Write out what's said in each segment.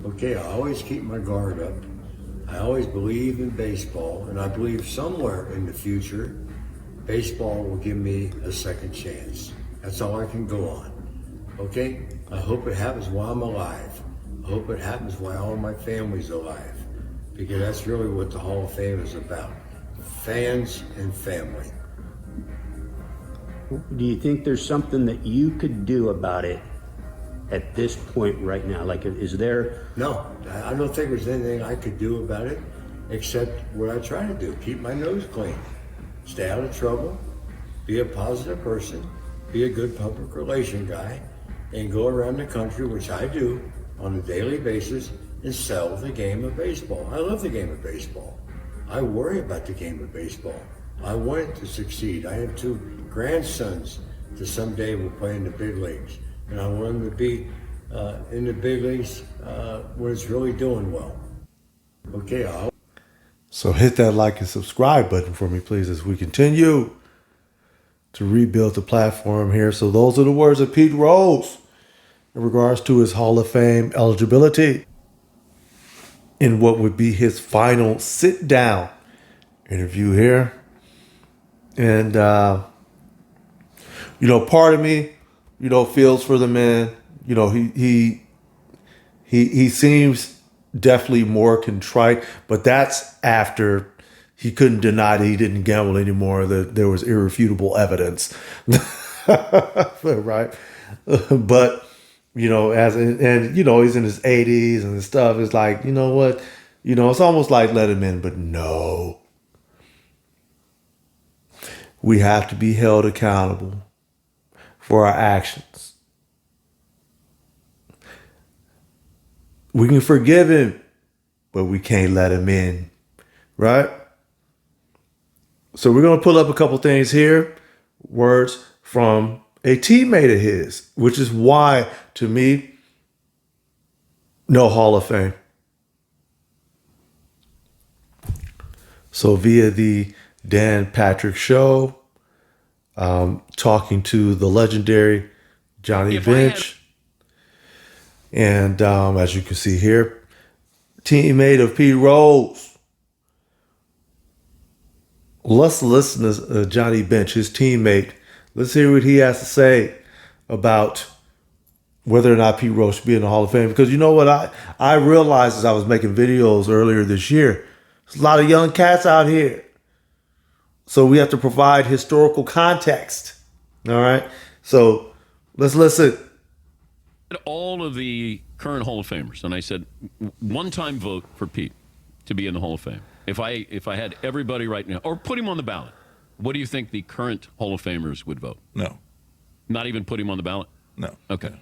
Okay, I always keep my guard up. I always believe in baseball, and I believe somewhere in the future, baseball will give me a second chance. That's all I can go on. Okay? I hope it happens while I'm alive. I hope it happens while all my family's alive. Because that's really what the Hall of Fame is about. Fans and family. Do you think there's something that you could do about it at this point right now? Like, is there? No, I don't think there's anything I could do about it except what I try to do. Keep my nose clean. Stay out of trouble. Be a positive person. Be a good public relation guy. And go around the country, which I do on a daily basis, and sell the game of baseball. I love the game of baseball. I worry about the game of baseball. I want it to succeed. I have two grandsons that someday will play in the big leagues. And I want them to be in the big leagues when it's really doing well. Okay, So hit that like and subscribe button for me, please, as we continue to rebuild the platform here. So those are the words of Pete Rose in regards to his Hall of Fame eligibility in what would be his final sit-down interview here. And, part of me, feels for the man. He seems definitely more contrite, but that's after he couldn't deny that he didn't gamble anymore, that there was irrefutable evidence. Right? But, he's in his 80s and stuff. It's like, you know what? It's almost like let him in, but no. We have to be held accountable for our actions. We can forgive him, but we can't let him in, right? So we're going to pull up a couple things here. Words from a teammate of his, which is why, to me, no Hall of Fame. So via the Dan Patrick Show, talking to the legendary Johnny Bench. And as you can see here, teammate of Pete Rose. Let's listen to Johnny Bench, his teammate. Let's hear what he has to say about whether or not Pete Rose should be in the Hall of Fame. Because you know what I realized as I was making videos earlier this year, there's a lot of young cats out here. So we have to provide historical context. All right? So let's listen. All of the current Hall of Famers, and I said, one-time vote for Pete to be in the Hall of Fame. If I had everybody right now, or put him on the ballot, what do you think the current Hall of Famers would vote? No. Not even put him on the ballot? No. Okay. No.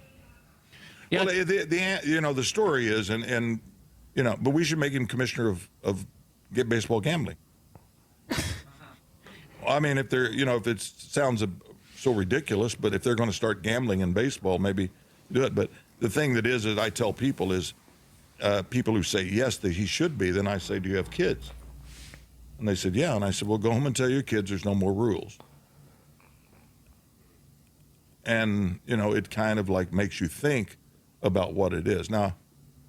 Yeah. Well, the story is, but we should make him commissioner of baseball gambling. I mean, if it sounds so ridiculous, but if they're going to start gambling in baseball, maybe do it. But the thing that I tell people is, people who say yes that he should be, then I say, do you have kids? And they said, yeah. And I said, well, go home and tell your kids there's no more rules. And it kind of like makes you think about what it is. Now,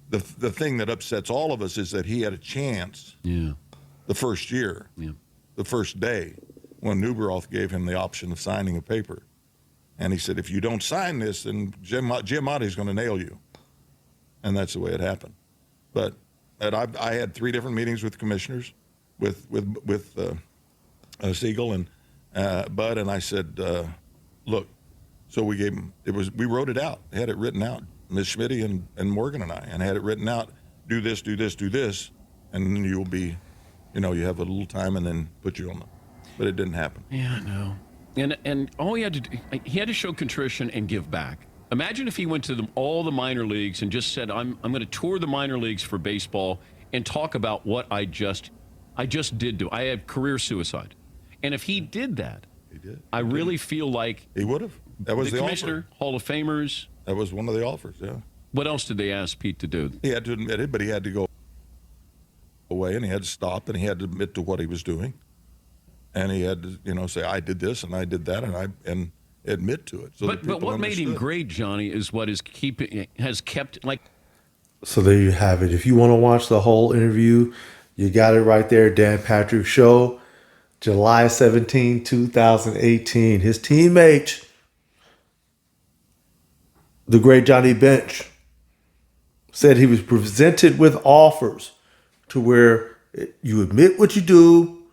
the thing that upsets all of us is that he had a chance. Yeah. The first year, the first day, when Newbaroth gave him the option of signing a paper. And he said, if you don't sign this, then Jim Giamatti's going to nail you. And that's the way it happened. But I had 3 different meetings with commissioners, with Siegel and Bud, and I said, look, so we gave him, we wrote it out, had it written out, Ms. Schmitty and Morgan and I, and had it written out, do this, do this, do this, and then you'll be, you have a little time and then put you on the, but it didn't happen. Yeah, no. And all he had to do, he had to show contrition and give back. Imagine if he went to all the minor leagues and just said, I'm going to tour the minor leagues for baseball and talk about what I just did do. I had career suicide. And if he did that, I really feel like he would have. That was the commissioner, offer. Hall of Famers. That was one of the offers, yeah. What else did they ask Pete to do? He had to admit it, but he had to go away and he had to stop and he had to admit to what he was doing. And he had to, say, I did this and I did that and admit to it. So but what made him great, Johnny, is what has kept, like, So there you have it. If you want to watch the whole interview, you got it right there. Dan Patrick Show, July 17, 2018. His teammate, the great Johnny Bench, said he was presented with offers to where you admit what you do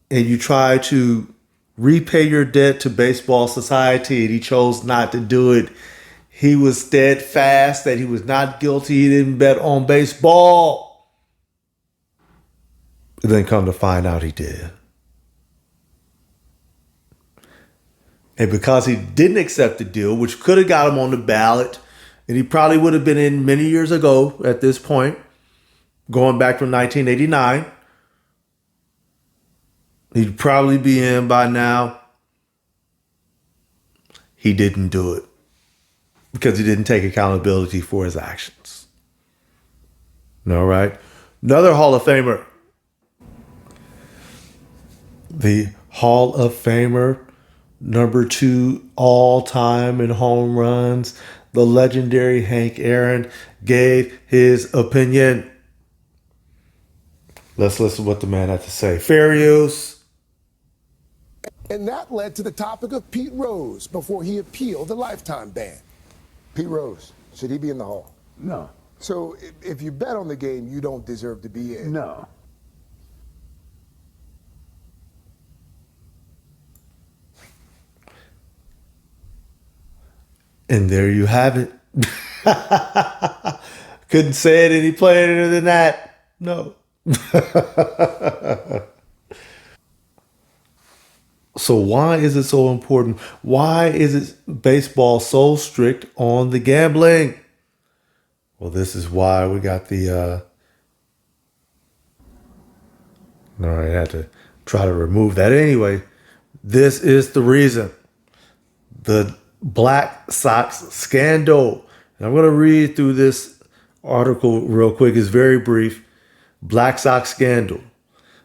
and you try to repay your debt to Baseball Society, and he chose not to do it. He was steadfast that he was not guilty. He didn't bet on baseball. And then come to find out he did. And because he didn't accept the deal, which could have got him on the ballot, and he probably would have been in many years ago at this point, going back from 1989, he'd probably be in by now. He didn't do it because he didn't take accountability for his actions. All right. Another Hall of Famer. The Hall of Famer, number 2 all time in home runs, the legendary Hank Aaron, gave his opinion. Let's listen to what the man had to say. Fair use. And that led to the topic of Pete Rose before he appealed the lifetime ban. Pete Rose, should he be in the Hall? No. So if you bet on the game, you don't deserve to be in. No. And there you have it. Couldn't say it any plainer than that. No. So why is it so important? Why is it baseball so strict on the gambling? Well, this is why we got the all right, I had to try to remove that anyway. This is the reason. The Black Sox scandal. And I'm going to read through this article real quick. It's very brief. Black Sox scandal.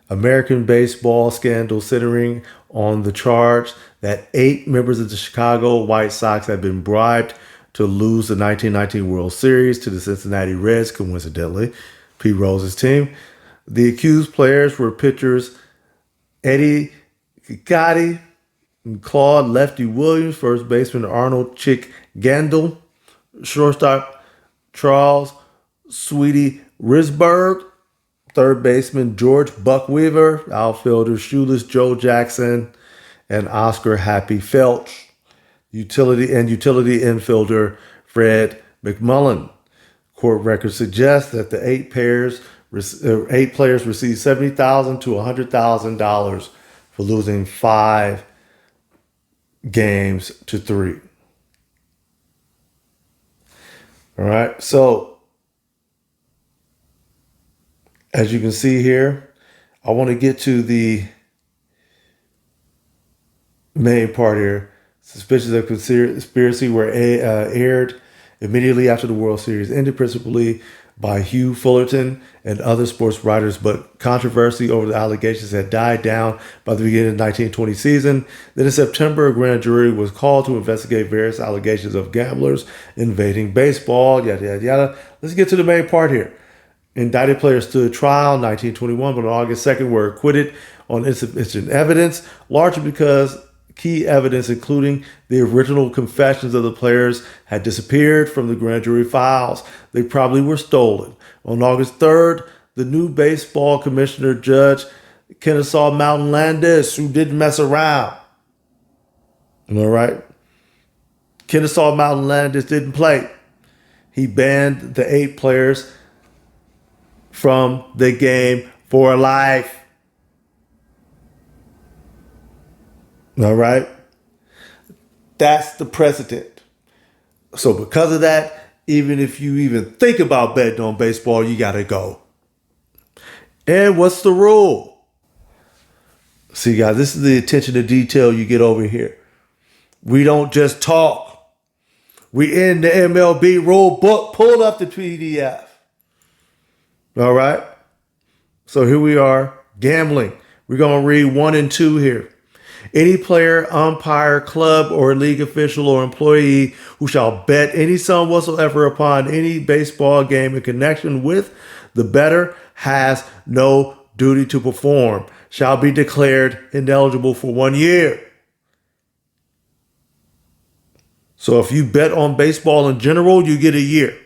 American baseball scandal centering on the charge that 8 members of the Chicago White Sox had been bribed to lose the 1919 World Series to the Cincinnati Reds, coincidentally, Pete Rose's team. The accused players were pitchers Eddie Kikati and Claude Lefty Williams, first baseman Arnold Chick Gandil, shortstop Charles Sweetie Risberg, third baseman George Buck Weaver, outfielder Shoeless Joe Jackson, and Oscar Happy Felch, utility infielder Fred McMullen. Court records suggest that the 8 players received $70,000 to $100,000 for losing 5 games to 3. All right, so as you can see here, I want to get to the main part here. Suspicions of conspiracy were aired immediately after the World Series ended, principally by Hugh Fullerton and other sports writers, but controversy over the allegations had died down by the beginning of the 1920 season. Then in September, a grand jury was called to investigate various allegations of gamblers invading baseball, yada, yada, yada. Let's get to the main part here. Indicted players stood trial in 1921, but on August 2nd were acquitted on insufficient evidence, largely because key evidence, including the original confessions of the players, had disappeared from the grand jury files. They probably were stolen. On August 3rd, the new baseball commissioner, Judge Kennesaw Mountain Landis, who didn't mess around. All right? Kennesaw Mountain Landis didn't play. He banned the 8 players from the game for life. All right? That's the precedent. So because of that, even if you even think about betting on baseball, you got to go. And what's the rule? See, guys, this is the attention to detail you get over here. We don't just talk. We in the MLB rule book. Pull up the PDF. All right? So here we are, gambling. We're going to read 1 and 2 here. Any player, umpire, club, or league official or employee who shall bet any sum whatsoever upon any baseball game in connection with the bettor has no duty to perform, shall be declared ineligible for 1 year. So if you bet on baseball in general, you get a year.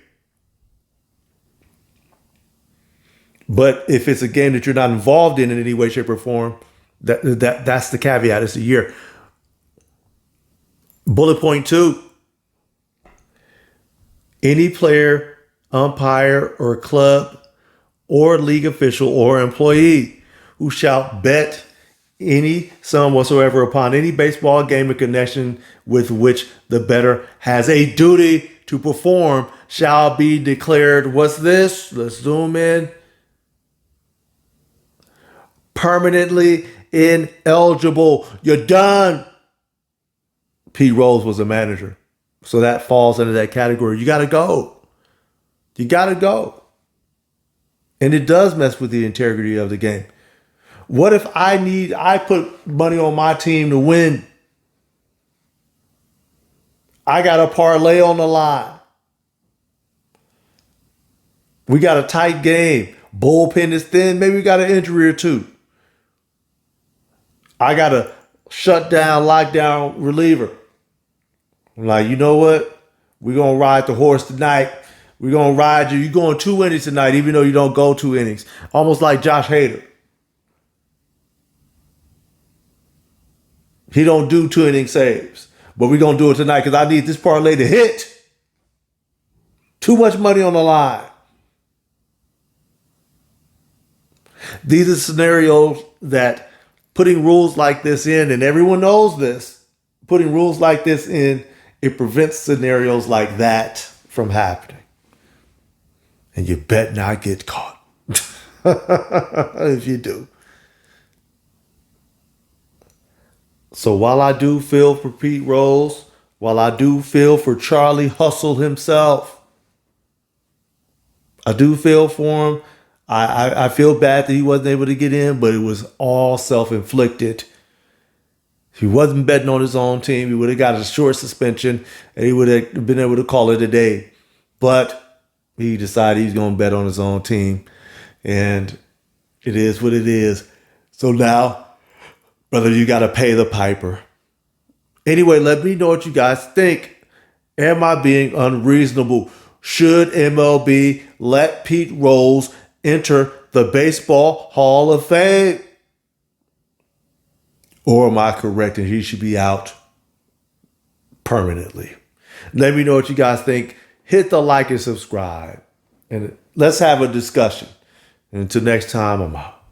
But if it's a game that you're not involved in any way, shape, or form, that's the caveat. It's a year. Bullet point 2. Any player, umpire, or club, or league official or employee who shall bet any sum whatsoever upon any baseball game in connection with which the bettor has a duty to perform shall be declared, what's this? Let's zoom in. Permanently ineligible. You're done. Pete Rose was a manager. So that falls into that category. You got to go. You got to go. And it does mess with the integrity of the game. What if I put money on my team to win? I got a parlay on the line. We got a tight game. Bullpen is thin. Maybe we got an injury or two. I got a shutdown, lockdown reliever. I'm like, you know what? We're going to ride the horse tonight. We're going to ride you. You're going 2 innings tonight, even though you don't go 2 innings. Almost like Josh Hader. He don't do 2 inning saves. But we're going to do it tonight because I need this parlay to hit. Too much money on the line. These are scenarios that putting rules like this in, and everyone knows this, putting rules like this in, it prevents scenarios like that from happening. And you bet not get caught. If you do. So while I do feel for Pete Rose, while I do feel for Charlie Hustle himself, I do feel for him. I feel bad that he wasn't able to get in, but it was all self-inflicted. If he wasn't betting on his own team, he would have got a short suspension and he would have been able to call it a day. But he decided he's going to bet on his own team. And it is what it is. So now, brother, you got to pay the piper. Anyway, let me know what you guys think. Am I being unreasonable? Should MLB let Pete Rose enter the Baseball Hall of Fame? Or am I correct and he should be out permanently? Let me know what you guys think. Hit the like and subscribe. And let's have a discussion. And until next time, I'm out.